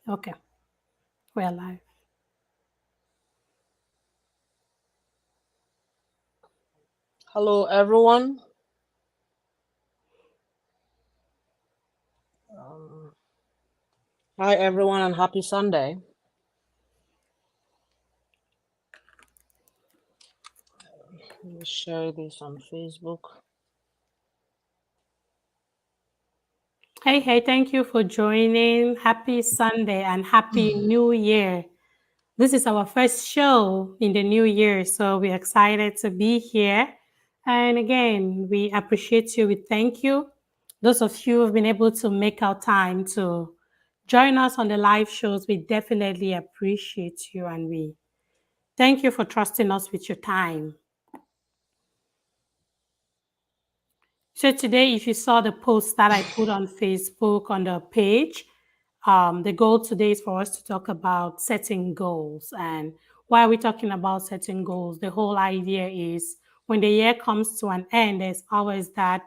Okay, we're live. Hello, everyone. Um, Hi, everyone, and happy Sunday. Let me share this on Facebook. Hey, thank you for joining. Happy Sunday and Happy New Year. This is our first show in the new year, so we're excited to be here. And again, we appreciate you. We thank you. Those of you who have been able to make our time to join us on the live shows, we definitely appreciate you and we thank you for trusting us with your time. So today, if you saw the post that I put on Facebook on the page, the goal today is for us to talk about setting goals. And why are we talking about setting goals? The whole idea is when the year comes to an end, there's always that.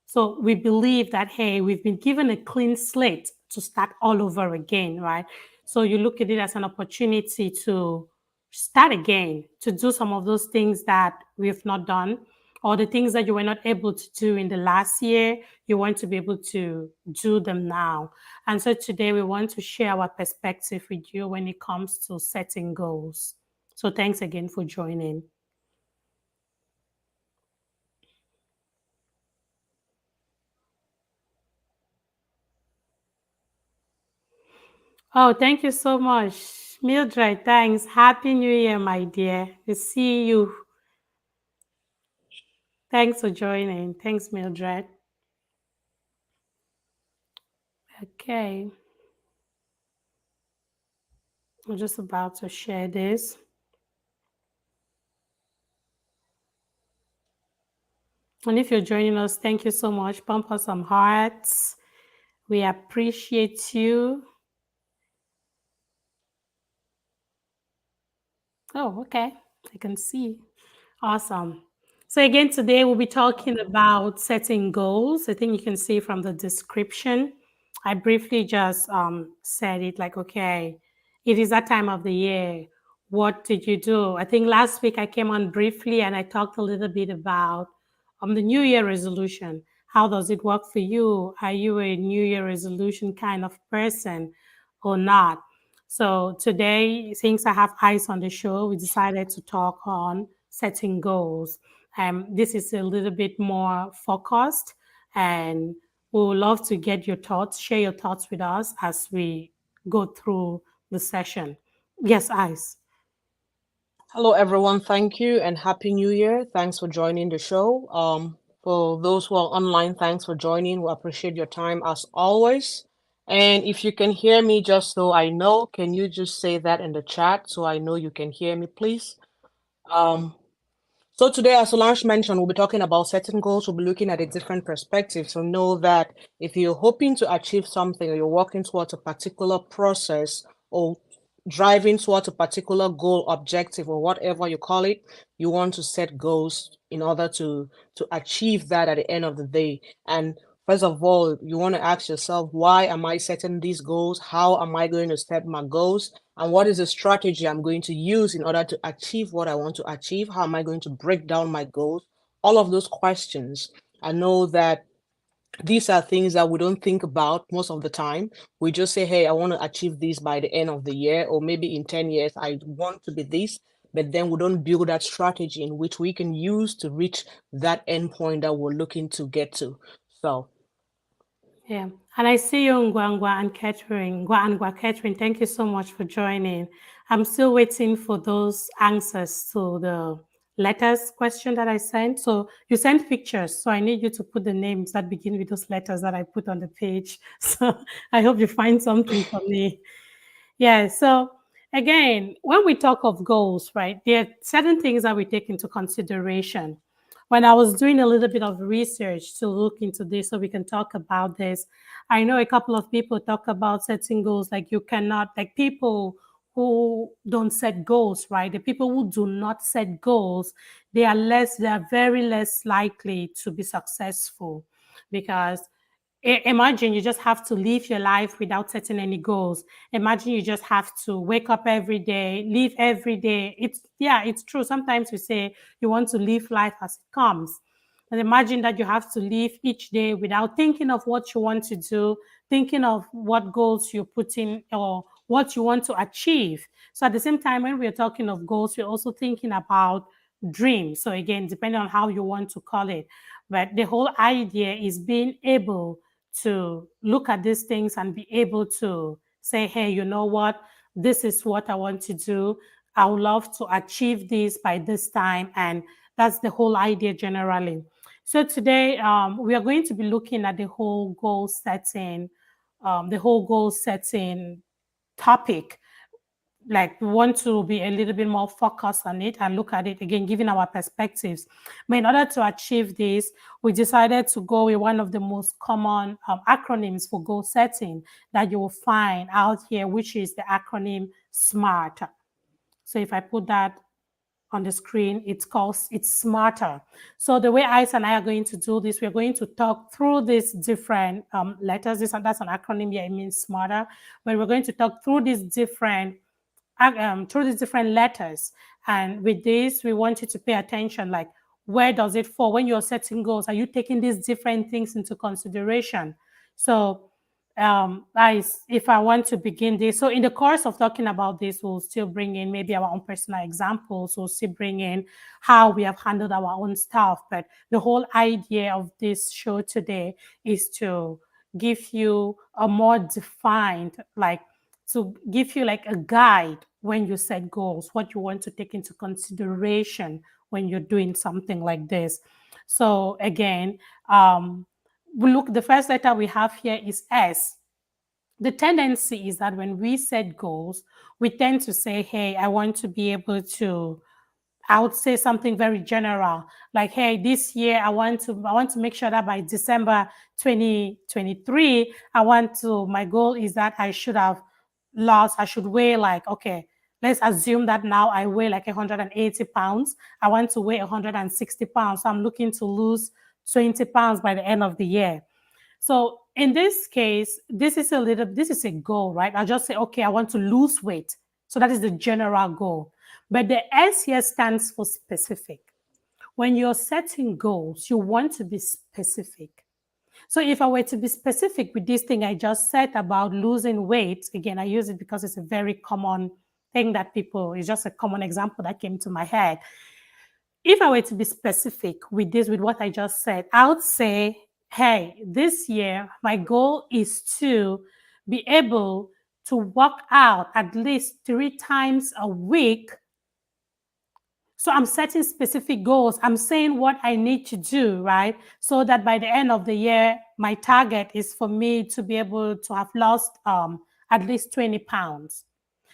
So we believe that, hey, we've been given a clean slate to start all over again, right? So you look at it as an opportunity to start again, to do some of those things that we have not done, or the things that you were not able to do in the last year, you want to be able to do them now. And so today we want to share our perspective with you when it comes to setting goals. So thanks again for joining. Oh, thank you so much. Mildred, thanks. Happy New Year, my dear. We see you. Thanks for joining. Thanks, Mildred. Okay, I'm just about to share this. And if you're joining us, thank you so much. Pump us some hearts. We appreciate you. Oh, okay. I can see. Awesome. So again, today we'll be talking about setting goals. I think you can see from the description. I briefly just said it like, okay, it is that time of the year. What did you do? I think last week I came on briefly and I talked a little bit about the New Year resolution. How does it work for you? Are you a New Year resolution kind of person or not? So today, since I have eyes on the show, we decided to talk on setting goals. This is a little bit more focused, and we would love to get your thoughts, share your thoughts with us as we go through the session. Yes, eyes. Hello, everyone. Thank you, and happy New Year. Thanks for joining the show. For those who are online, thanks for joining. We appreciate your time as always. And if you can hear me, just so I know, can you just say that in the chat so I know you can hear me, please? Um, So today, as Solange mentioned, we'll be talking about setting goals. We'll be looking at a different perspective. So know that if you're hoping to achieve something or you're working towards a particular process or driving towards a particular goal, objective, or whatever you call it, you want to set goals in order to achieve that at the end of the day. And first of all, you want to ask yourself, why am I setting these goals? How am I going to set my goals? And what is the strategy I'm going to use in order to achieve what I want to achieve? How am I going to break down my goals? All of those questions. I know that these are things that we don't think about most of the time. We just say, hey, I want to achieve this by the end of the year, or maybe in 10 years, I want to be this. But then we don't build that strategy in which we can use to reach that endpoint that we're looking to get to. So Yeah. And I see you, Ngwangwa and Catherine. Ngwa and Ngwa Catherine, thank you so much for joining. I'm still waiting for those answers to the letters question that I sent. So you sent pictures. So I need you to put the names that begin with those letters that I put on the page. So I hope you find something for me. Yeah. So again, when we talk of goals, right, there are certain things that we take into consideration. When I was doing a little bit of research to look into this so we can talk about this, I know a couple of people talk about setting goals like you cannot, like people who don't set goals, right? The people who do not set goals, they are very less likely to be successful because Imagine you just have to live your life without setting any goals. Imagine you just have to wake up every day, live every day. It's, yeah, it's true. Sometimes we say you want to live life as it comes. And imagine that you have to live each day without thinking of what you want to do, thinking of what goals you're putting or what you want to achieve. So at the same time, when we're talking of goals, we're also thinking about dreams. So again, depending on how you want to call it. But the whole idea is being able to look at these things and be able to say, hey, you know what? This is what I want to do. I would love to achieve this by this time. And that's the whole idea generally. So today we are going to be looking at the whole goal setting topic. Like we want to be a little bit more focused on it and look at it again, giving our perspectives. But in order to achieve this, we decided to go with one of the most common acronyms for goal setting that you will find out here, which is the acronym SMART. So if I put that on the screen, it's smarter. So the way Ice and I are going to do this, we're going to talk through these different letters. That's an acronym. Yeah, it means smarter. But we're going to talk through these different letters. And with this, we want you to pay attention, like where does it fall? When you're setting goals, are you taking these different things into consideration? So if I want to begin this, so in the course of talking about this, we'll still bring in maybe our own personal examples. We'll still bring in how we have handled our own stuff. But the whole idea of this show today is to give you a more defined, like to give you like a guide when you set goals, what you want to take into consideration when you're doing something like this. So again, the first letter we have here is S. The tendency is that when we set goals, we tend to say, hey, I want to be able to, I would say something very general, like, hey, this year I want to make sure that by December 2023, my goal is that I should weigh like, okay, let's assume that now I weigh like 180 pounds. I want to weigh 160 pounds. So I'm looking to lose 20 pounds by the end of the year. So in this case, this is a goal, right? I'll just say, okay, I want to lose weight. So that is the general goal. But the S here stands for specific. When you're setting goals, you want to be specific. So if I were to be specific with this thing I just said about losing weight, again, I use it because it's a very common thing it's just a common example that came to my head. If I were to be specific with this, with what I just said, I would say, hey, this year, my goal is to be able to work out at least 3 times a week. So I'm setting specific goals. I'm saying what I need to do, right? So that by the end of the year, my target is for me to be able to have lost at least 20 pounds.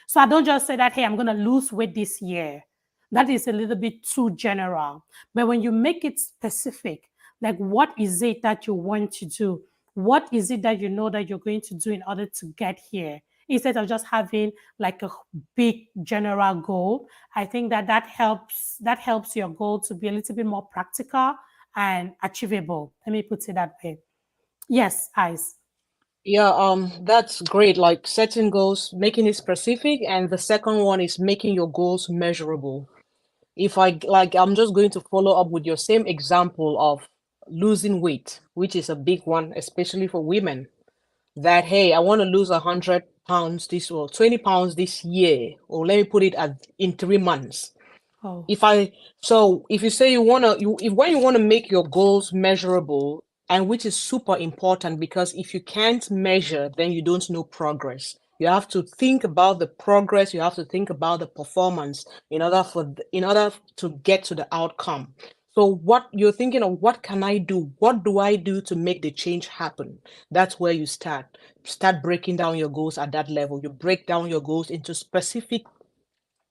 So I don't just say that, hey, I'm going to lose weight this year. That is a little bit too general. But when you make it specific, like what is it that you want to do? What is it that you know that you're going to do in order to get here? Instead of just having like a big general goal, I think that helps your goal to be a little bit more practical and achievable. Let me put it that way. Yes, Ice. Yeah, that's great. Like setting goals, making it specific, and the second one is making your goals measurable. If I like, I'm just going to follow up with your same example of losing weight, which is a big one, especially for women. That hey, I want to lose 100 pounds this or 20 pounds this year, or let me put it at in 3 months. Oh, if I so if you say you want to you if when you want to make your goals measurable, and which is super important, because if you can't measure, then you don't know progress. You have to think about the progress, you have to think about the performance in order to get to the outcome. So what you're thinking of, what can I do, what do I do to make the change happen? That's where you start breaking down your goals. At that level, you break down your goals into specific.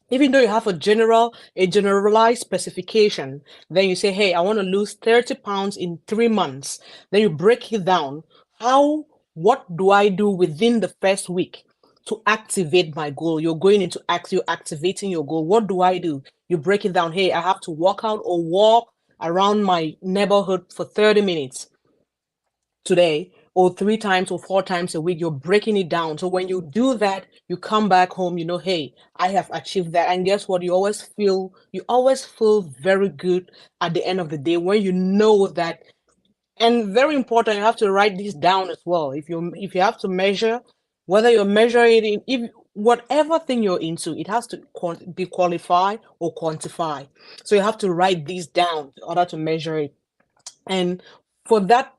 Even though you have a generalized specification, then you say, hey, I want to lose 30 pounds in 3 months. Then you break it down. What do I do within the first week to activate my goal? You're activating your goal. What do I do? You break it down. Hey, I have to walk out or walk around my neighborhood for 30 minutes today. or 3 times or 4 times a week. You're breaking it down. So when you do that, you come back home, you know, hey, I have achieved that. And guess what? You always feel very good at the end of the day when you know that. And very important, you have to write this down as well. If you have to measure, whether you're measuring it in, if whatever thing you're into, it has to be qualified or quantify. So you have to write these down in order to measure it. And for that,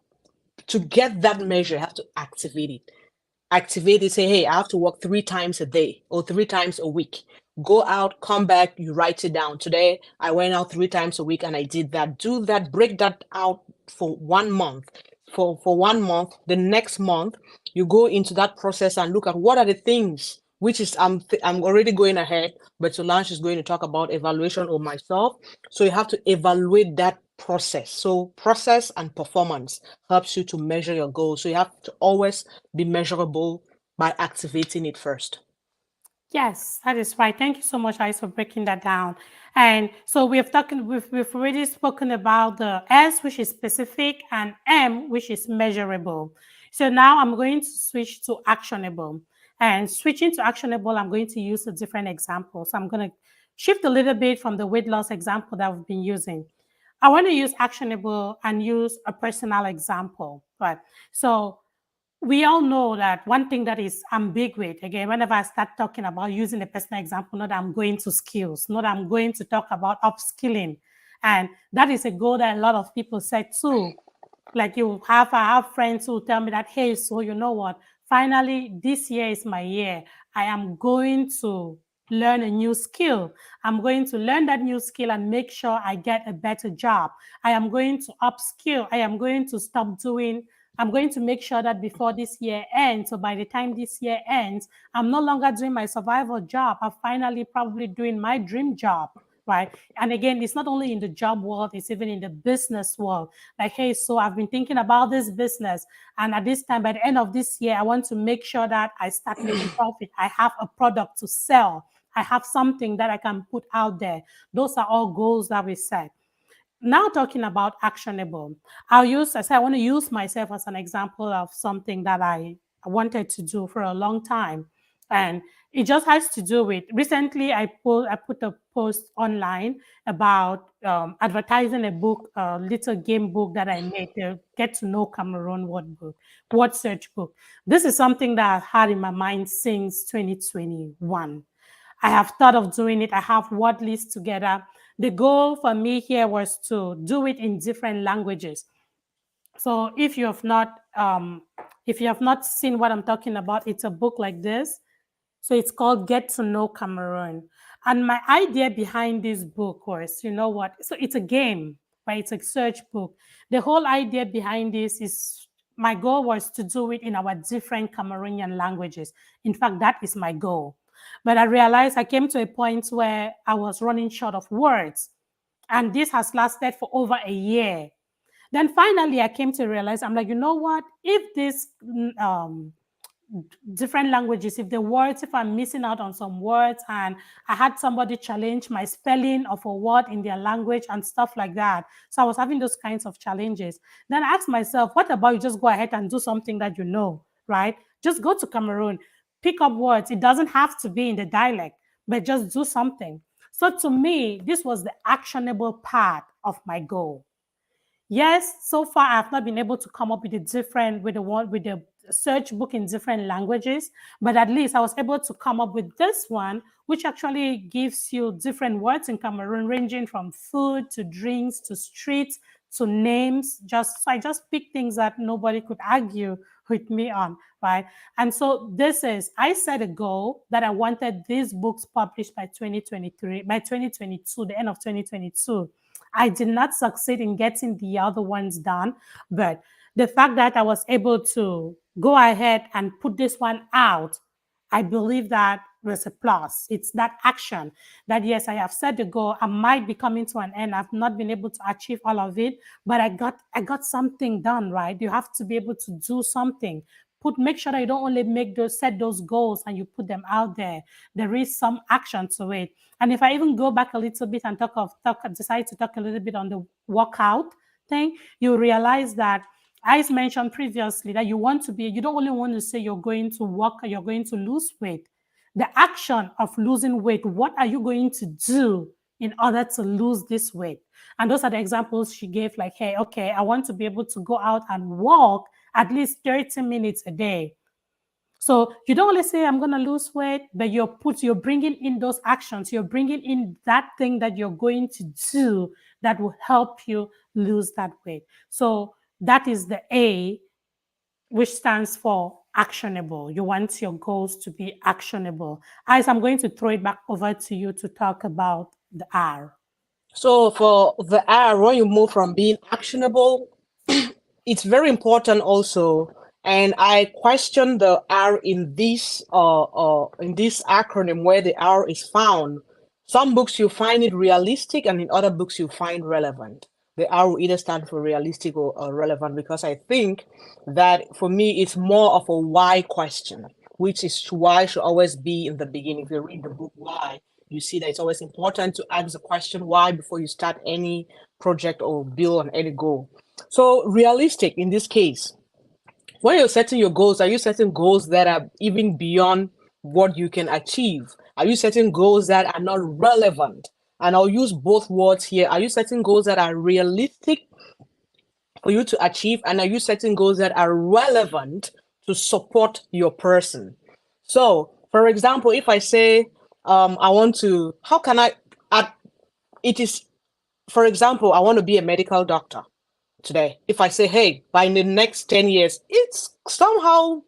to get that measure, you have to activate it. Say, hey, I have to work 3 times a day or 3 times a week. Go out, come back, you write it down. Today I went out 3 times a week and I did that. Do that, break that out for 1 month. For 1 month, the next month you go into that process and look at what are the things, which is I'm already going ahead, but Solange is going to talk about evaluation of myself. So you have to evaluate that process. So process and performance helps you to measure your goals. So you have to always be measurable by activating it first. Yes, that is right. Thank you so much, Ice, for breaking that down. And so we've already spoken about the S, which is specific, and M, which is measurable. So now I'm going to switch to actionable. And switching to actionable, I'm going to use a different example. So I'm going to shift a little bit from the weight loss example that we've been using. I want to use actionable and use a personal example. Right. So we all know that one thing that is ambiguous, again, whenever I start talking about using a personal example, not that I'm going to skills, not that I'm going to talk about upskilling. And that is a goal that a lot of people set too. Like I have friends who tell me that, hey, so you know what? Finally, this year is my year. I am going to learn a new skill. I'm going to learn that new skill and make sure I get a better job. I am going to upskill. I am going to stop doing I'm going to make sure that before this year ends, so by the time this year ends, I'm no longer doing my survival job. I'm finally probably doing my dream job, right? And again, it's not only in the job world, it's even in the business world. Like, hey, so I've been thinking about this business. And at this time, by the end of this year, I want to make sure that I start making profit. I have a product to sell. I have something that I can put out there. Those are all goals that we set. Now talking about actionable, I say I want to use myself as an example of something that I wanted to do for a long time. And it just has to do with recently I put a post online about advertising a book, a little game book that I made, the Get to Know Cameroon word search book. This is something that I've had in my mind since 2021. I have thought of doing it. I have word lists together. The goal for me here was to do it in different languages. So if you have not seen what I'm talking about, it's a book like this. So it's called Get to Know Cameroon. And my idea behind this book was, you know what? So it's a game, right? It's a search book. The whole idea behind this is my goal was to do it in our different Cameroonian languages. In fact, that is my goal. But I realized I came to a point where I was running short of words. And this has lasted for over a year. Then finally, I came to realize I'm like, you know what? If this different languages, if the words, if I'm missing out on some words, and I had somebody challenge my spelling of a word in their language and stuff like that. So I was having those kinds of challenges. Then I asked myself, what about you just go ahead and do something that you know, right? Just go to Cameroon, pick up words. It doesn't have to be in the dialect, but just do something. So to me, this was the actionable part of my goal. Yes, so far I've not been able to come up with a different with the search book in different languages, but at least I was able to come up with this one, which actually gives you different words in Cameroon, ranging from food to drinks to streets to names. I just picked things that nobody could argue with me on, right? And so I set a goal that I wanted these books published by 2023, by 2022, the end of 2022. I did not succeed in getting the other ones done, but the fact that I was able to go ahead and put this one out, I believe that was a plus. It's that action that, yes, I have set the goal. I might be coming to an end. I've not been able to achieve all of it, but I got something done, right? You have to be able to do something. Make sure that you don't only set those goals and you put them out there. There is some action to it. And if I even go back a little bit and decide to talk a little bit on the workout thing, you realize that I mentioned previously that you don't only want to say you're going to work or you're going to lose weight. The action of losing weight, what are you going to do in order to lose this weight? And those are the examples she gave, like, hey, okay, I want to be able to go out and walk at least 30 minutes a day. So you don't only say I'm going to lose weight, but you're bringing in those actions. You're bringing in that thing that you're going to do that will help you lose that weight. So that is the A, which stands for actionable. You want your goals to be actionable. As I'm going to throw it back over to you to talk about the R. So for the R, when you move from being actionable, it's very important also, and I question the R in this acronym where the R is found. Some books you find it realistic, and in other books you find relevant. The R will either stand for realistic or relevant, because I think that for me it's more of a why question, which is why should always be in the beginning. If you read the book Why, you see that it's always important to ask the question why before you start any project or build on any goal. So realistic in this case, when you're setting your goals, are you setting goals that are even beyond what you can achieve? Are you setting goals that are not relevant? And I'll use both words here. Are you setting goals that are realistic for you to achieve? And are you setting goals that are relevant to support your person? So, for example, if I say, I want to, how can it is, for example, I want to be a medical doctor today. If I say, hey, by the next 10 years, it's somehow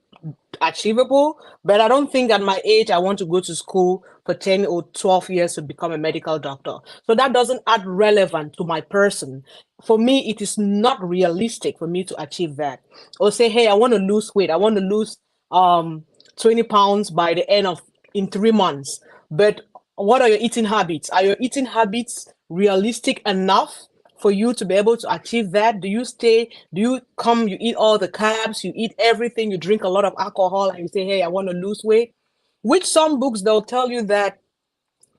achievable, but I don't think at my age I want to go to school for 10 or 12 years to become a medical doctor. So that doesn't add relevant to my person. For me, it is not realistic for me to achieve that. Or say, hey, I want to lose weight. I want to lose um 20 pounds by the end of in 3 months. But what are your eating habits? Are your eating habits realistic enough for you to be able to achieve that? Do you come, you eat all the carbs, you eat everything, you drink a lot of alcohol, and you say, hey, I want to lose weight? Which some books they'll tell you that,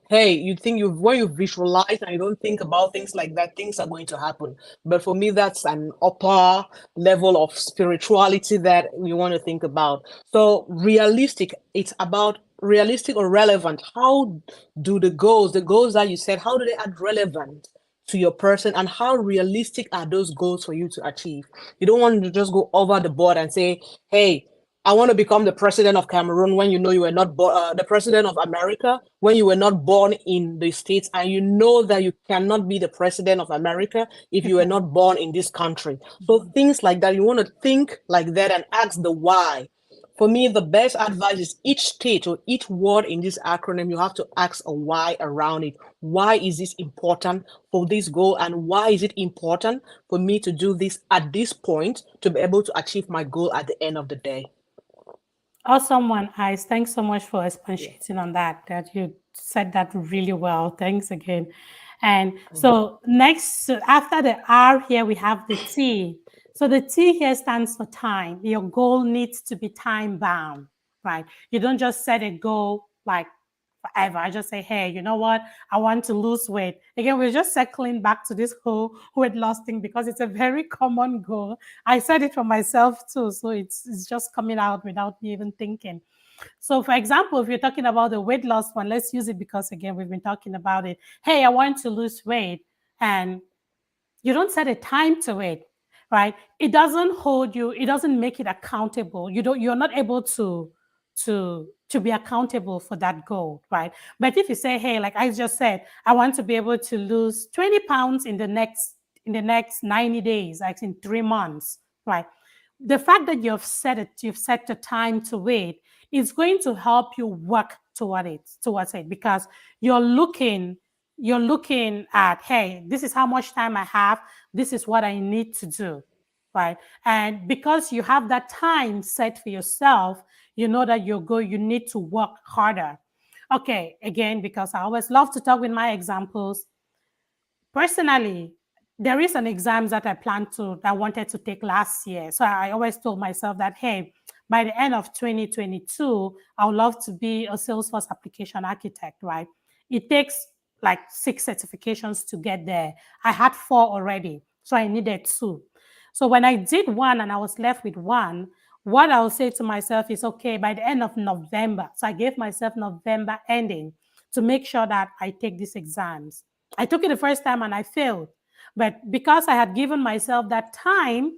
hey, you think you when you visualize and you don't think about things like that, things are going to happen. But for me, that's an upper level of spirituality that we want to think about. So realistic, it's about realistic or relevant. How do the goals that you set, how do they add relevant to your person, and how realistic are those goals for you to achieve? You don't want to just go over the board and say, hey, I want to become the president of Cameroon, when you know you were not born, the president of America when you were not born in the States, and you know that you cannot be the president of America if you were not born in this country. So things like that, you want to think like that and ask the why. For me, the best advice is each state or each word in this acronym, you have to ask a why around it. Why is this important for this goal? And why is it important for me to do this at this point to be able to achieve my goal at the end of the day? Awesome one, Ice. Thanks so much for Yeah. expatiating on that. That you said that really well. Thanks again. And so next, so after the R here, we have the T. So the T here stands for time. Your goal needs to be time bound, right? You don't just set a goal like forever. I just say, hey, you know what? I want to lose weight. Again, we're just circling back to this whole weight loss thing because it's a very common goal. I said it for myself too, so it's just coming out without me even thinking. So, for example, if you're talking about the weight loss one, let's use it because again we've been talking about it. Hey, I want to lose weight, and you don't set a time to it, right? It doesn't hold you, it doesn't make it accountable. You're not able to be accountable for that goal, right? But if you say, hey, like I just said, I want to be able to lose 20 pounds in the next 90 days, like in 3 months, right? The fact that you've set the time to wait is going to help you work towards it because you're looking you're looking at, hey, this is how much time I have, this is what I need to do, right? And because you have that time set for yourself, you know that you need to work harder. Okay, again, because I always love to talk with my examples. Personally, there is an exam that I wanted to take last year. So I always told myself that, hey, by the end of 2022, I would love to be a Salesforce application architect, right? It takes like 6 certifications to get there. I had 4 already, so I needed 2. So when I did one and I was left with one, what I'll say to myself is, okay, by the end of November. So I gave myself November ending to make sure that I take these exams. I took it the first time and I failed. But because I had given myself that time,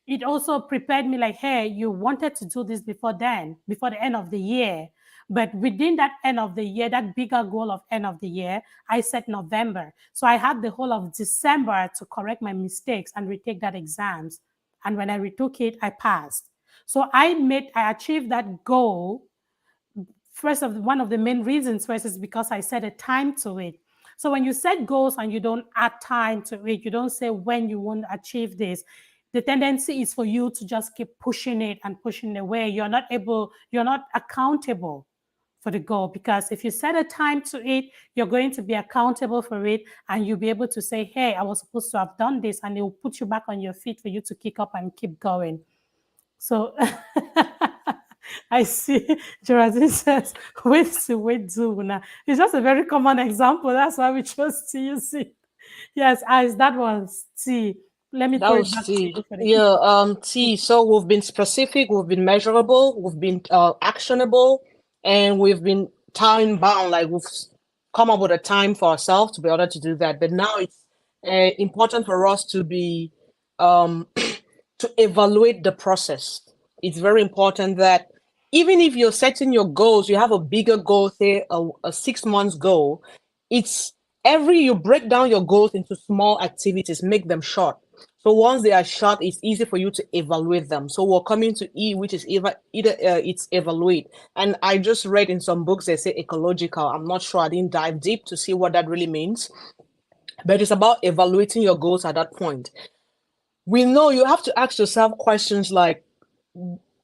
it also prepared me like, hey, you wanted to do this before then, before the end of the year. But within that end of the year, that bigger goal of end of the year, I set November. So I had the whole of December to correct my mistakes and retake that exams. And when I retook it, I passed. So I achieved that goal. First of one of the main reasons first is because I set a time to it. So when you set goals and you don't add time to it, you don't say when you want to achieve this, the tendency is for you to just keep pushing it and pushing it away. You're not accountable for the goal, because if you set a time to it, you're going to be accountable for it, and you'll be able to say, hey, I was supposed to have done this, and it will put you back on your feet for you to kick up and keep going. So I see Geraldine says, wait to wait do now. It's just a very common example. That's why we chose to use it. Yes, as that was T. Let me That throw it was back to T. you for the Yeah, T. So we've been specific, we've been measurable, we've been actionable, and we've been time bound. Like we've come up with a time for ourselves to be able to do that. But now it's important for us to be um to evaluate the process. It's very important that even if you're setting your goals, you have a bigger goal, say a 6 months goal. It's every you break down your goals into small activities, make them short. So once they are short, it's easy for you to evaluate them. So we're coming to E, which is either it's evaluate. And I just read in some books they say ecological. I'm not sure. I didn't dive deep to see what that really means, but it's about evaluating your goals at that point. We know you have to ask yourself questions like,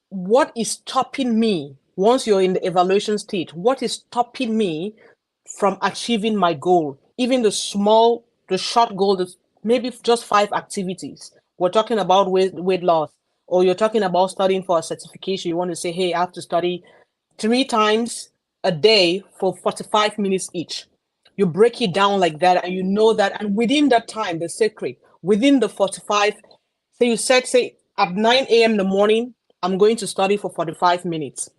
what is stopping me once you're in the evaluation stage? What is stopping me from achieving my goal? Even the short goal, maybe just 5 activities. We're talking about weight loss, or you're talking about studying for a certification. You want to say, hey, I have to study 3 times a day for 45 minutes each. You break it down like that, and you know that, and within that time, the secret, within the 45, say you said, say at 9 a.m. in the morning, I'm going to study for 45 minutes.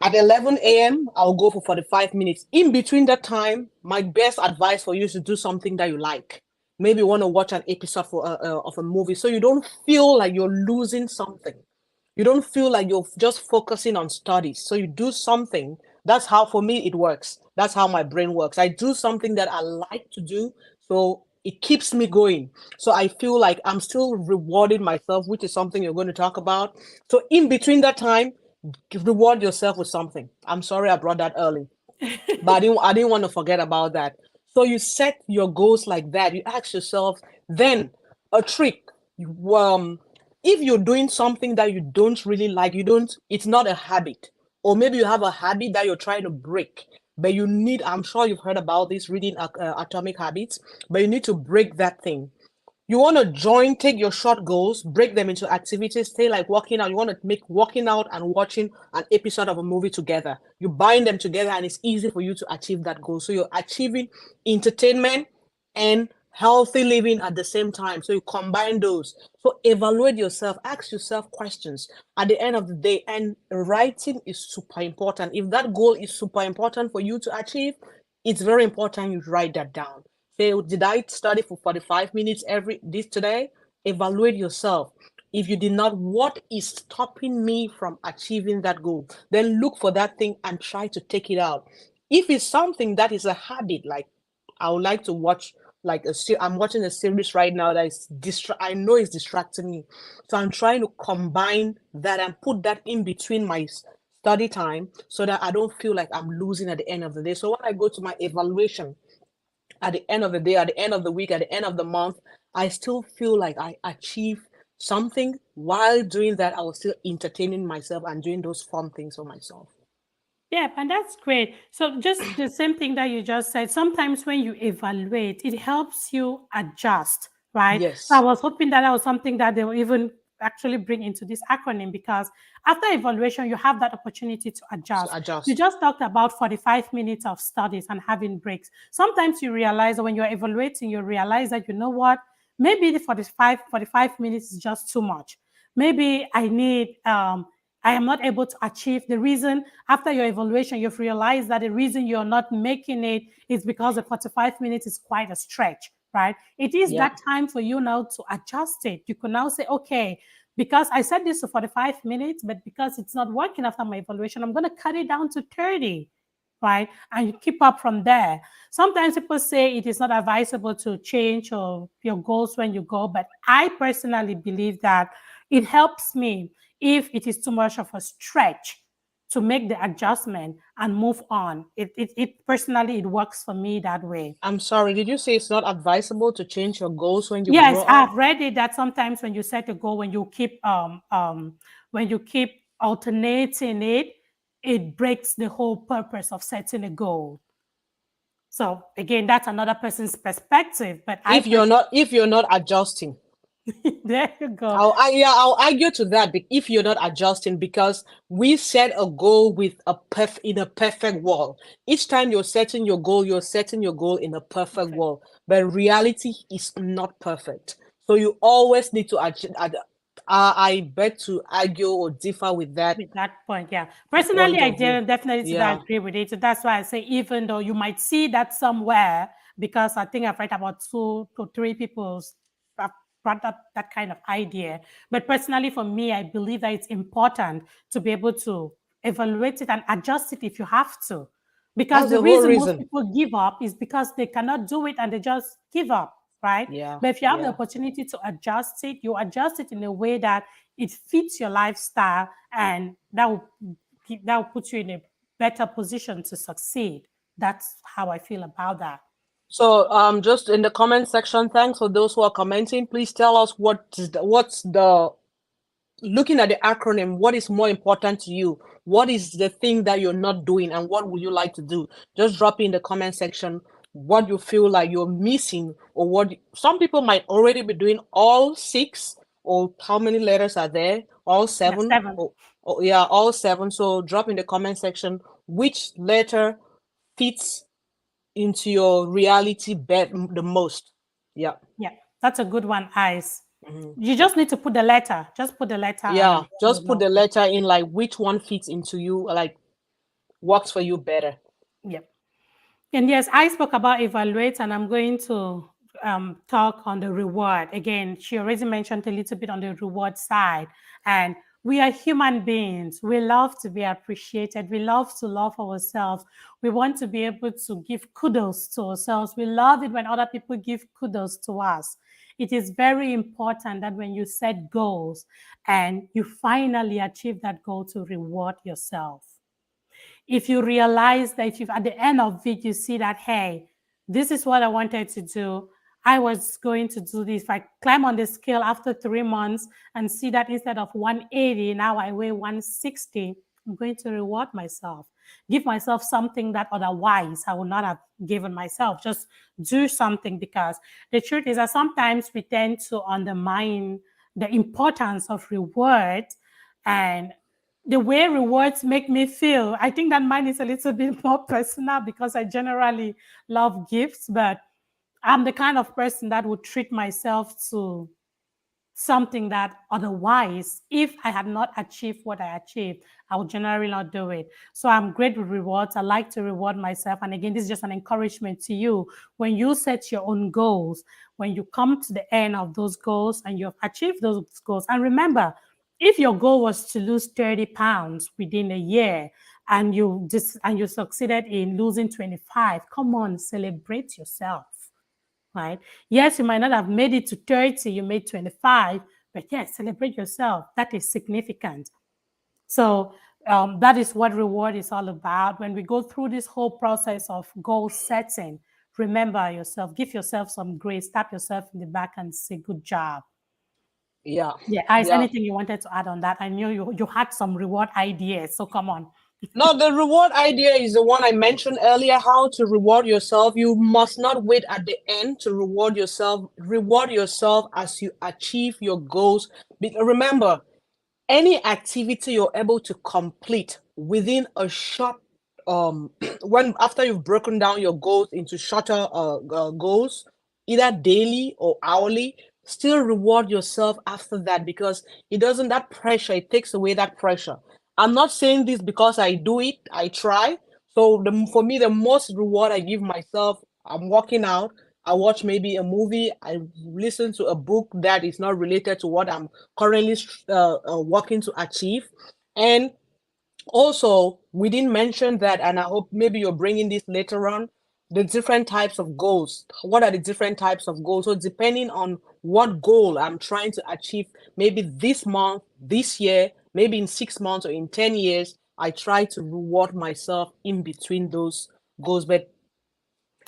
At 11 a.m., I'll go for 45 minutes. In between that time, my best advice for you is to do something that you like. Maybe you want to watch an episode of a movie so you don't feel like you're losing something. You don't feel like you're just focusing on studies. So you do something. That's how, for me, it works. That's how my brain works. I do something that I like to do. So it keeps me going. So I feel like I'm still rewarding myself, which is something you're going to talk about. So in between that time, reward yourself with something. I'm sorry I brought that early, but I didn't want to forget about that. So you set your goals like that. You ask yourself, then a trick. If you're doing something that you don't really like, it's not a habit, or maybe you have a habit that you're trying to break, but I'm sure you've heard about this reading Atomic Habits, but you need to break that thing. You want to take your short goals, break them into activities, say like working out. You want to make working out and watching an episode of a movie together. You bind them together, and it's easy for you to achieve that goal. So you're achieving entertainment and healthy living at the same time. So you combine those. So evaluate yourself, ask yourself questions at the end of the day. And writing is super important. If that goal is super important for you to achieve, it's very important you write that down. Say, did I study for 45 minutes every this today? Evaluate yourself. If you did not, what is stopping me from achieving that goal? Then look for that thing and try to take it out. If it's something that is a habit, like I would like to watch I'm watching a series right now that is I know it's distracting me. So I'm trying to combine that and put that in between my study time so that I don't feel like I'm losing at the end of the day. So when I go to my evaluation, at the end of the day, at the end of the week, at the end of the month, I still feel like I achieved something. While doing that, I was still entertaining myself and doing those fun things for myself. Yeah, and that's great. So just the same thing that you just said, sometimes when you evaluate, it helps you adjust, right? So I Yes, was hoping that was something that they will even actually bring into this acronym, because after evaluation, you have that opportunity to so adjust. You adjust. just talked about 45 minutes of studies and having breaks. Sometimes you realize that when you're evaluating, you realize that, you know what? Maybe the 45 minutes is just too much. Maybe I am not able to achieve the reason. After your evaluation, you've realized that the reason you're not making it is because the 45 minutes is quite a stretch, right? It is Yeah. that time for you now to adjust it. You can now say, okay, because I set this to 45 minutes, but because it's not working after my evaluation, I'm going to cut it down to 30, right? And you keep up from there. Sometimes people say it is not advisable to change your goals when you go, but I personally believe that it helps me if it is too much of a stretch to make the adjustment and move on. It personally, it works for me that way. I'm sorry, did you say it's not advisable to change your goals when you grow Yes, up? I've read it that sometimes when you set a goal, when you keep alternating it, it breaks the whole purpose of setting a goal. So again, that's another person's perspective, but I personally, If you're not adjusting, there you go. I'll argue to that. If you're not adjusting, because we set a goal with in a perfect world. Each time you're setting your goal in a perfect Perfect. world, but reality is not perfect. So you always need to I beg to argue or differ with that With that point, yeah. Personally, point I of view. definitely do Yeah. agree with it. So that's why I say, even though you might see that somewhere, because I think I've read about 2 to 3 people have brought up that kind of idea. But personally, for me, I believe that it's important to be able to evaluate it and adjust it if you have to. Because That's the the whole reason most reason. people give up is because they cannot do it and they just give up, right? Yeah. But if you have the Yeah. opportunity to adjust it, you adjust it in a way that it fits your lifestyle, and that will put you in a better position to succeed. That's how I feel about that. So, just in the comment section, thanks for those who are commenting. Please tell us what's the looking at the acronym. What is more important to you? What is the thing that you're not doing, and what would you like to do? Just drop in the comment section what you feel like you're missing, or what some people might already be doing all six, or how many letters are there? All Yeah, seven, 7. or yeah, all seven. So drop in the comment section which letter fits into your reality the most. Yeah. Yeah, that's a good one, Ice. Mhm. You just need to put the letter. Just put the letter Yeah, and you just put know. the letter in, like which one fits into you, like works for you better. Yeah. And yes, I spoke about evaluate, and I'm going to talk on the reward. Again, she already mentioned a little bit on the reward side. And we are human beings. We love to be appreciated. We love to love ourselves. We want to be able to give kudos to ourselves. We love it when other people give kudos to us. It is very important that when you set goals and you finally achieve that goal, to reward yourself. If you realize that, if you at the end of it you see that, hey, this is what I wanted to do, I was going to do this. If I climb on the scale after 3 months and see that instead of 180 now I weigh 160, I'm going to reward myself, give myself something that otherwise I would not have given myself. Just do something, because the truth is that sometimes we tend to undermine the importance of reward and the way rewards make me feel. I think that mine is a little bit more personal because I generally love gifts, but I'm the kind of person that would treat myself to something that otherwise, if I had not achieved what I achieved, I would generally not do it. So I'm great with rewards. I like to reward myself. And again, this is just an encouragement to you. When you set your own goals, when you come to the end of those goals and you've achieved those goals, and remember, if your goal was to lose 30 pounds within a year and you succeeded in losing 25, come on, celebrate yourself, right? Yes, you might not have made it to 30, you made 25, but yes, celebrate yourself. That is significant. So that is what reward is all about. When we go through this whole process of goal setting, remember yourself, give yourself some grace, tap yourself in the back and say, good job. Yeah. Yeah, is Yeah. anything you wanted to add on that? I knew you had some reward ideas, so come on. No, the reward idea is the one I mentioned earlier, how to reward yourself. You must not wait at the end to reward yourself. Reward yourself as you achieve your goals. Remember, any activity you're able to complete within a short when after you've broken down your goals into shorter goals, either daily or hourly, still reward yourself after that, because it doesn't, that pressure, it takes away that pressure. I'm not saying this because I do it, I try. So for me, the most reward I give myself, I'm working out, I watch maybe a movie, I listen to a book that is not related to what I'm currently working to achieve. And also, we didn't mention that, and I hope maybe you're bringing this later on, the different types of goals. What are the different types of goals? So, depending on what goal I'm trying to achieve, maybe this month, this year, maybe in 6 months or in 10 years, I try to reward myself in between those goals. But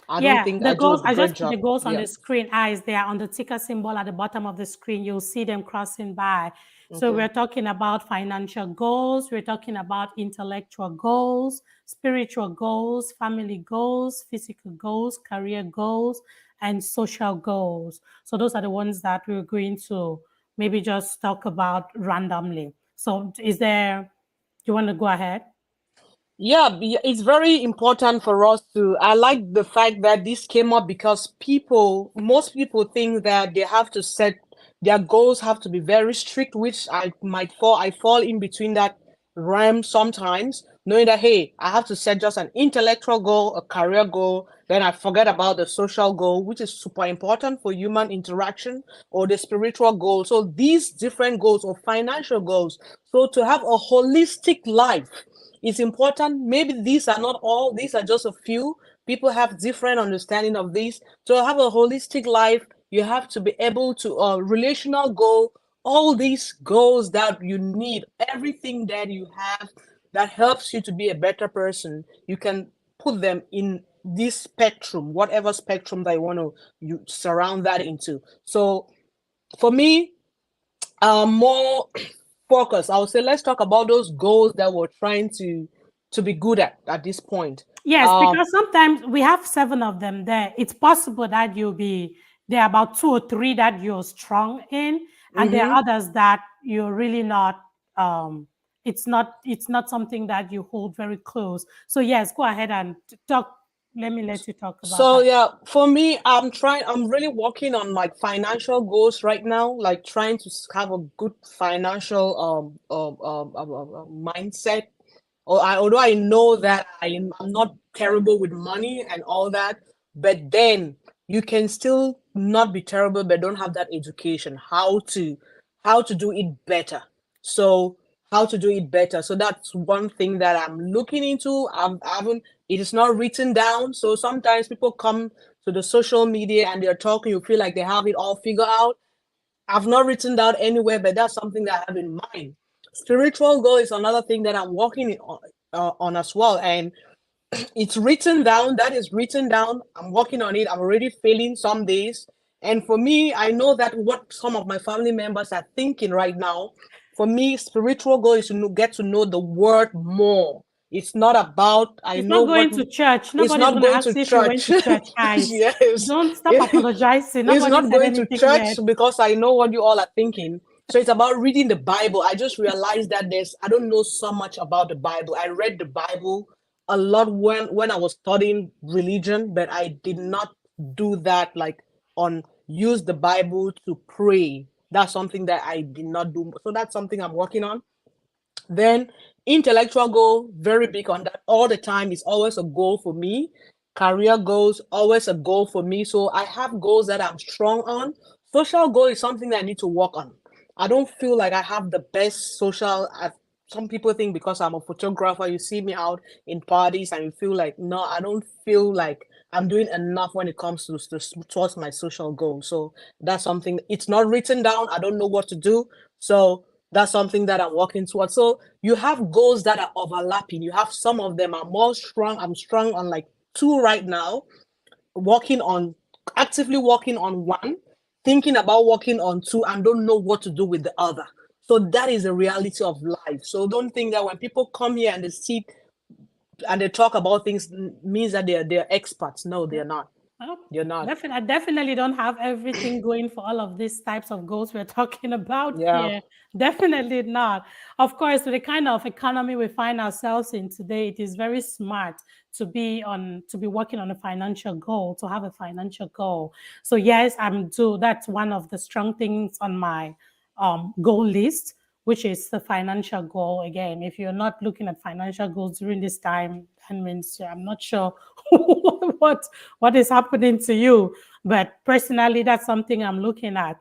I don't Yeah, think the I do a goals, I great just put the job. goals on Yeah. the screen. Eyes, they are on the ticker symbol at the bottom of the screen. You'll see them crossing by. So Okay. we're talking about financial goals, we're talking about intellectual goals, spiritual goals, family goals, physical goals, career goals, and social goals. So those are the ones that we're going to maybe just talk about randomly. So is there, do you want to go ahead? Yeah, it's very important for us to. I like the fact that this came up because most people think that they have to set their goals have to be very strict, which I fall in between that realm sometimes, knowing that, hey, I have to set just an intellectual goal, a career goal, then I forget about the social goal, which is super important for human interaction, or the spiritual goal. So these different goals or financial goals. So to have a holistic life, it's important. Maybe these are not all, these are just a few. People have different understanding of this. To have a holistic life, you have to be able to relational goal, all these goals that you need, everything that you have that helps you to be a better person, you can put them in this spectrum, whatever spectrum that you want to you surround that into. So for me, more focus. I would say let's talk about those goals that we're trying to be good at this point. Yes, Um, because sometimes we have seven of them there. It's possible that you'll be there are about two or three that you're strong in, and there are mhm. others that you're really not. It's not something that you hold very close. So yes, go ahead and talk. Let me let you talk about So that. yeah, for me, I'm really working on like financial goals right now, like trying to have a good financial mindset. Although I know that I'm not terrible with money and all that, but then you can still not be terrible, but don't have that education, how to do it better. So how to do it better. So that's one thing that I'm looking into. I haven't, it is not written down. So sometimes people come to the social media and they're talking, you feel like they have it all figured out. I've not written down anywhere, but that's something that I have in mind. Spiritual goal is another thing that I'm working on as well. And it's written down, that is written down. I'm working on it. I'm already failing some days. And for me, I know that what some of my family members are thinking right now. For me, spiritual goal is to get to know the word more. It's not about, I It's know not what, going to church. it's Nobody's not going to going to ask you if you went church. to church, guys. Yes. Don't stop apologizing. It's Nobody not said going to anything church yet. because I know what you all are thinking. So it's about reading the Bible. I just realized that I don't know so much about the Bible. I read the Bible a lot when I was studying religion, but I did not do that like on use the Bible to pray. That's something that I did not do. So that's something I'm working on. Then intellectual goal, very big on that all the time. Is always a goal for me. Career goals, always a goal for me. So I have goals that I'm strong on. Social goal is something that I need to work on. I don't feel like I have the best social. Some people think because I'm a photographer, you see me out in parties and you feel like, no, I don't feel like I'm doing enough when it comes towards my social goal. So that's something, it's not written down. I don't know what to do. So that's something that I'm working towards. So you have goals that are overlapping. You have some of them are more strong. I'm strong on like two right now, working on actively working on one, thinking about working on two, and don't know what to do with the other. So that is the reality of life. So don't think that when people come here and they see and they talk about things means that they're experts. No, they're not. Well, You're not. I definitely don't have everything going for all of these types of goals we're talking about Yeah. here. Definitely not. Of course, with the kind of economy we find ourselves in today, it is very smart to be working on a financial goal, to have a financial goal. So yes, I'm do that's one of the strong things on my goal list, which is the financial goal. Again, if you're not looking at financial goals during this time, that means I'm not sure what what is happening to you. But personally, that's something I'm looking at.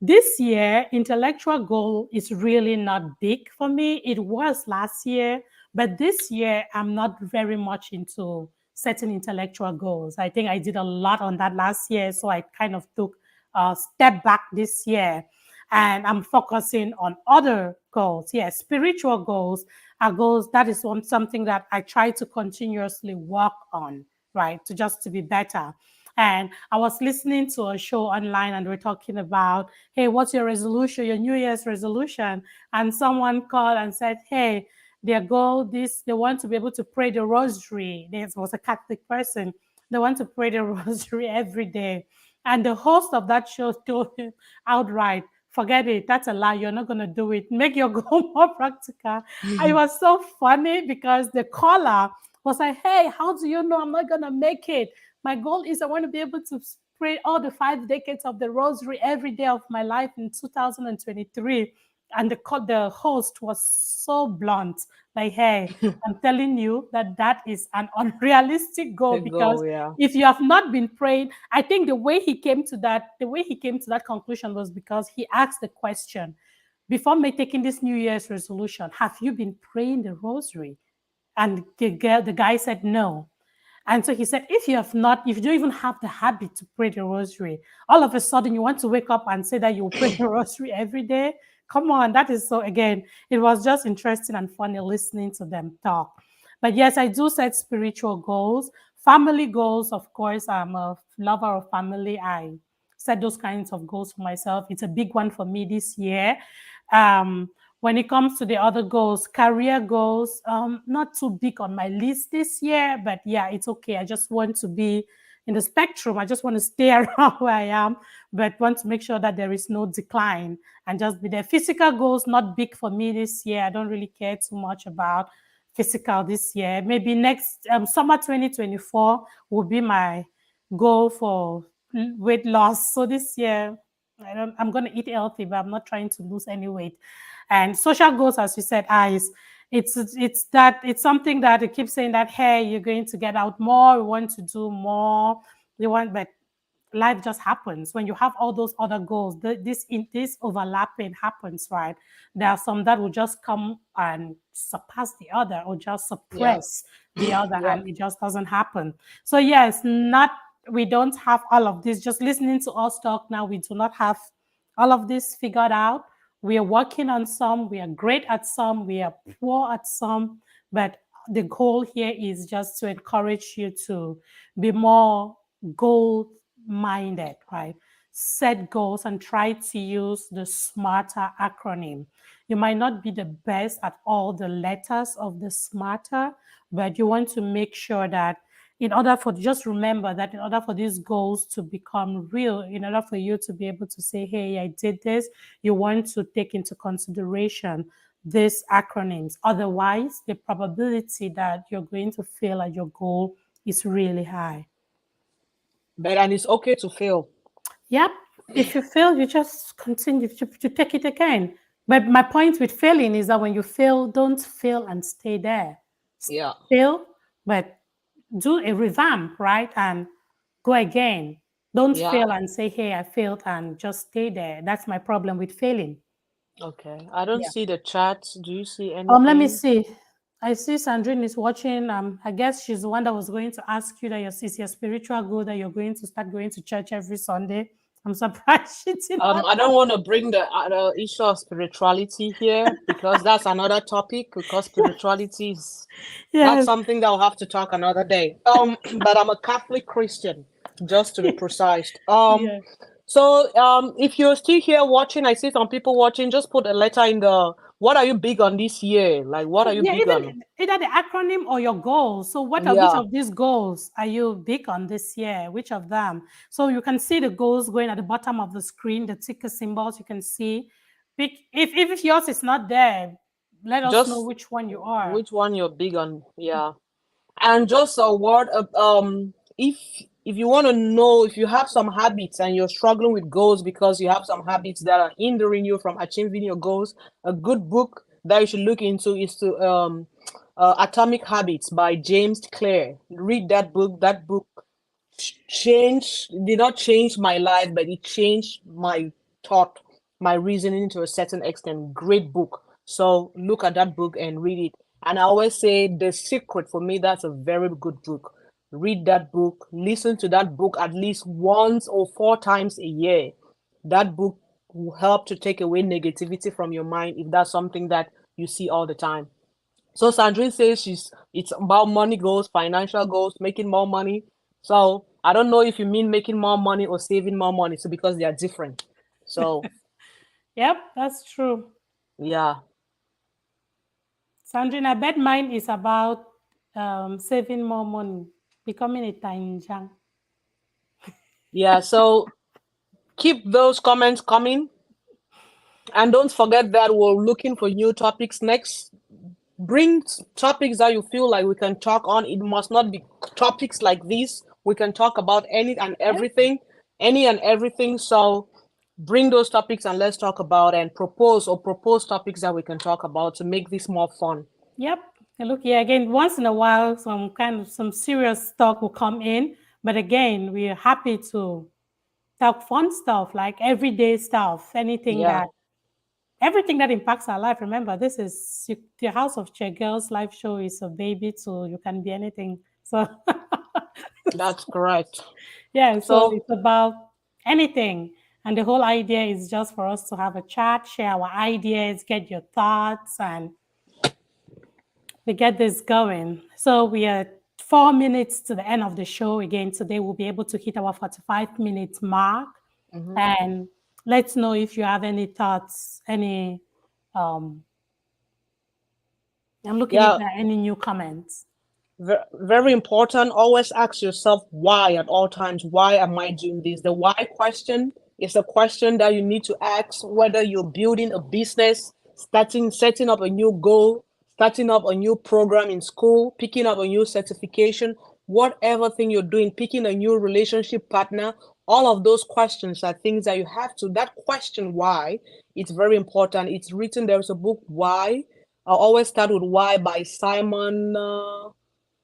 This year, intellectual goal is really not big for me. It was last year, but this year I'm not very much into setting intellectual goals. I think I did a lot on that last year, so I kind of took a step back this year, and I'm focusing on other goals. Yes, spiritual goals are goals. That is something that I try to continuously work on, right? To be better. And I was listening to a show online and we're talking about, hey, what's your resolution, your New Year's resolution? And someone called and said, hey, their goal, they want to be able to pray the rosary. This was a Catholic person. They want to pray the rosary every day. And the host of that show told him outright, forget it. That's a lie. You're not going to do it. Make your goal more practical. And it was so funny because the caller was like, hey, how do you know I'm not going to make it? My goal is I want to be able to pray all the 5 decades of the rosary every day of my life in 2023. And the host was so blunt, like, hey, I'm telling you that that is an unrealistic goal The because goal, yeah. if you have not been praying, I think the way he came to that conclusion was because he asked the question before me taking this New Year's resolution, have you been praying the rosary? And the guy said no. And so he said, if you don't even have the habit to pray the rosary, all of a sudden you want to wake up and say that you pray the rosary every day. Come on, that is so, again, it was just interesting and funny listening to them talk. But yes, I do set spiritual goals, family goals. Of course, I'm a lover of family. I set those kinds of goals for myself. It's a big one for me this year. When it comes to the other goals, career goals, not too big on my list this year, but yeah, it's okay. I just want to be in the spectrum. I just want to stay around where I am, but want to make sure that there is no decline and just be there. Physical goals, not big for me this year. I don't really care too much about physical this year. Maybe next summer 2024 will be my goal for weight loss. So this year, I'm going to eat healthy, but I'm not trying to lose any weight. And social goals, as you said, eyes. It's something that it keeps saying that, hey, you're going to get out more, we want to do more, but life just happens when you have all those other goals. This overlapping happens, right? There are some that will just come and surpass the other, or just Yeah. suppress the other, Yep. and it just doesn't happen. So yes, not we don't have all of this. Just listening to us talk now, we do not have all of this figured out. We are working on some. We are great at some. We are poor at some. But the goal here is just to encourage you to be more goal minded, right? Set goals and try to use the smarter acronym. You might not be the best at all the letters of the smarter, but you want to make sure that just remember that in order for these goals to become real, in order for you to be able to say, hey, I did this, you want to take into consideration these acronyms. Otherwise, the probability that you're going to fail at your goal is really high. But and it's okay to fail. Yep. If you fail, you just continue to take it again. But my point with failing is that when you fail, don't fail and stay there. Yeah. Fail, but do a revamp, right? And go again. Don't Yeah. fail and say, hey, I failed, and just stay there. That's my problem with failing. Okay. I don't Yeah. see the chat. Do you see Let me anything? see. I see Sandrine is watching. I guess she's the one that was going to ask you that is your spiritual goal that you're going to start going to church every Sunday. I'm surprised she did not. I don't want to bring the issue of spirituality here because that's another topic. Because spirituality is that's Yes. something that we'll have to talk another day. But I'm a Catholic Christian, just to be precise. Yeah. So if you're still here watching, I see some people watching. Just put a letter in the what are you big on this year? Like, what are you Yeah, big on? even either the acronym or your goals. So what are which Yeah, of these goals are you big on this year? Which of them? So you can see the goals going at the bottom of the screen, the ticker symbols you can see. Pick if yours is not there, let us know just which one you are. which one you're big on. Yeah. And just a word of, if you want to know if you have some habits and you're struggling with goals because you have some habits that are hindering you from achieving your goals, a good book that you should look into is to Atomic Habits by James Clear. Read that book. That book changed did not change my life, but it changed my thought, my reasoning to a certain extent. Great book. So look at that book and read it. And I always say The Secret, for me, that's a very good book. Read that book, listen to that book at least once or four times a year. That book will help to take away negativity from your mind if that's something that you see all the time. So Sandrine says it's about money goals, financial goals, making more money. So I don't know if you mean making more money or saving more money. So because they are different. So Yep, that's true. yeah. Sandrine, I bet mine is about saving more money, becoming a tanjang. Yeah. So keep those comments coming. And don't forget that we're looking for new topics next. Bring topics that you feel like we can talk on. It must not be topics like this. We can talk about Yep. any and everything. So bring those topics and let's talk about and propose topics that we can talk about to make this more fun. Yep. And look here again, once in a while, some serious talk will come in. But again, we are happy to talk fun stuff like everyday stuff, Yeah, everything that impacts our life. Remember, this is the House of Chair Girls live show is a baby, so you can be anything. So that's correct. yeah, so So it's about anything. And the whole idea is just for us to have a chat, share our ideas, get your thoughts, and we get this going. So we are 4 minutes to the end of the show. Again, today we'll be able to hit our 45 minute mark. mhm. And let's know if you have any thoughts, any um I'm looking if Yeah, there are any new comments. very important. Always ask yourself why at all times. Why am I doing this? The why question is a question that you need to ask whether you're building a business, setting up a new goal, starting up a new program in school, picking up a new certification, whatever thing you're doing, picking a new relationship partner. All of those questions are things that you have to. That question why, it's very important. It's written. There's a book why. I always start with why by Simon.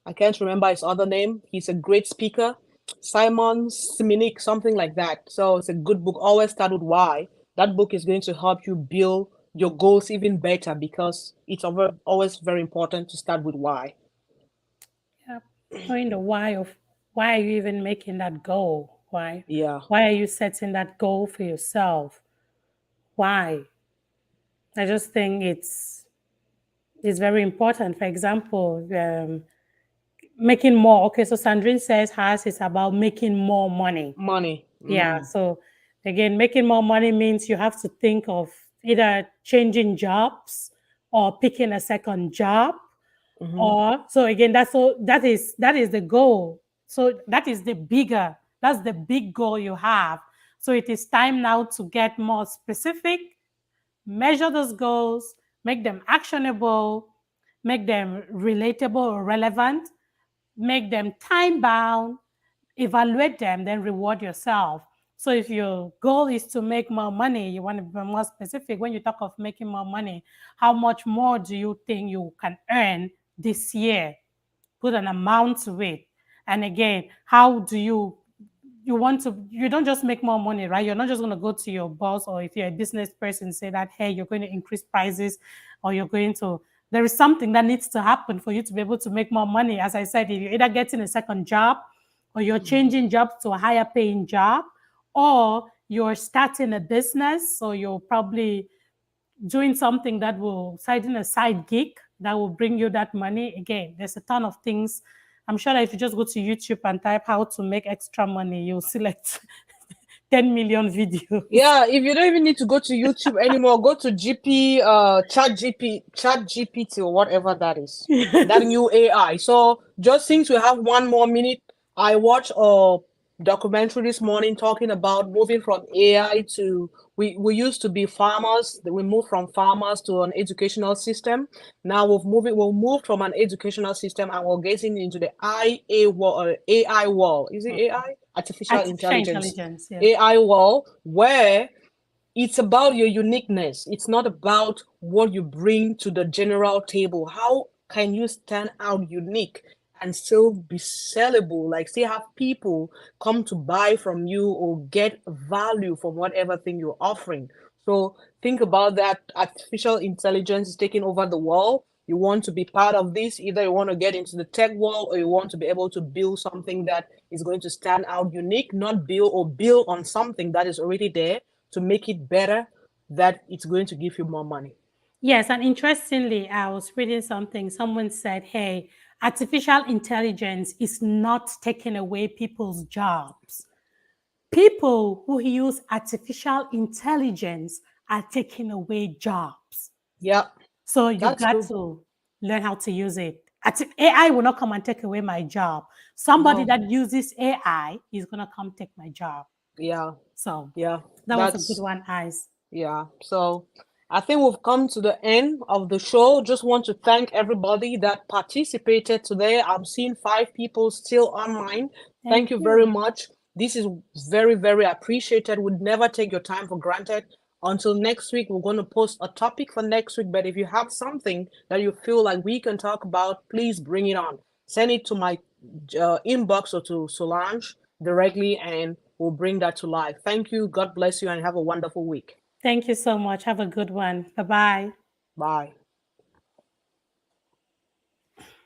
I can't remember his other name. He's a great speaker. Simon Siminik, something like that. So it's a good book. Always start with why. That book is going to help you build your goals even better because it's always very important to start with why. Yeah. Knowing the why of why are you even making that goal? Why? Yeah. Why are you setting that goal for yourself? Why? I just think it's very important. For example, making more. Okay, so Sandrine says hers is about making more money. Money. Yeah. Mm. So again, making more money means you have to think of either changing jobs or picking a second job. Mm-hmm. Or so again, that is the goal. So that's the big goal you have. So it is time now to get more specific, measure those goals, make them actionable, make them relatable or relevant, make them time bound, evaluate them, then reward yourself. So if your goal is to make more money, you want to be more specific. When you talk of making more money, how much more do you think you can earn this year? Put an amount to it. And again, how do you don't just make more money, right? You're not just going to go to your boss, or if you're a business person, say that, hey, you're going to increase prices, or you're going to, there is something that needs to happen for you to be able to make more money. As I said, if you're either getting a second job, or you're changing jobs to a higher paying job, or you're starting a business, so you're probably doing something that will in a side gig that will bring you that money. Again, there's a ton of things. I'm sure that if you just go to YouTube and type how to make extra money, you'll select 10 million videos. Yeah, if you don't even need to go to YouTube anymore, go to Chat GPT or whatever that is. That Yes. new AI. So just since we have 1 more minute, I watched a documentary this morning talking about moving from AI to we used to be farmers. We moved from farmers to an educational system. Now we've moved from an educational system and we're getting into the IA world, AI world. Is it AI? Artificial Artificial intelligence. intelligence, yes. AI world where it's about your uniqueness. It's not about what you bring to the general table. How can you stand out unique and still be sellable? Like, still have people come to buy from you or get value from whatever thing you're offering. So think about that. Artificial intelligence is taking over the world. You want to be part of this. Either you want to get into the tech world or you want to be able to build something that is going to stand out unique, not build on something that is already there to make it better, that it's going to give you more money. Yes, and interestingly, I was reading something. Someone said, hey, artificial intelligence is not taking away people's jobs. People who use artificial intelligence are taking away jobs. Yeah, So you that's got true. to learn how to use it. AI will not come and take away my job. Somebody No, that uses AI is going to come take my job. yeah, So yeah, that was a good that's one, Eyes. yeah. So I think we've come to the end of the show. Just want to thank everybody that participated today. I'm seeing 5 people still online. Thank Thank you very you. much. This is very, very appreciated. Would never take your time for granted. Until next week, we're going to post a topic for next week. But if you have something that you feel like we can talk about, please bring it on. Send it to my inbox or to Solange directly, and we'll bring that to life. Thank you. God bless you, and have a wonderful week. Thank you so much. Have a good one. Bye bye. Bye.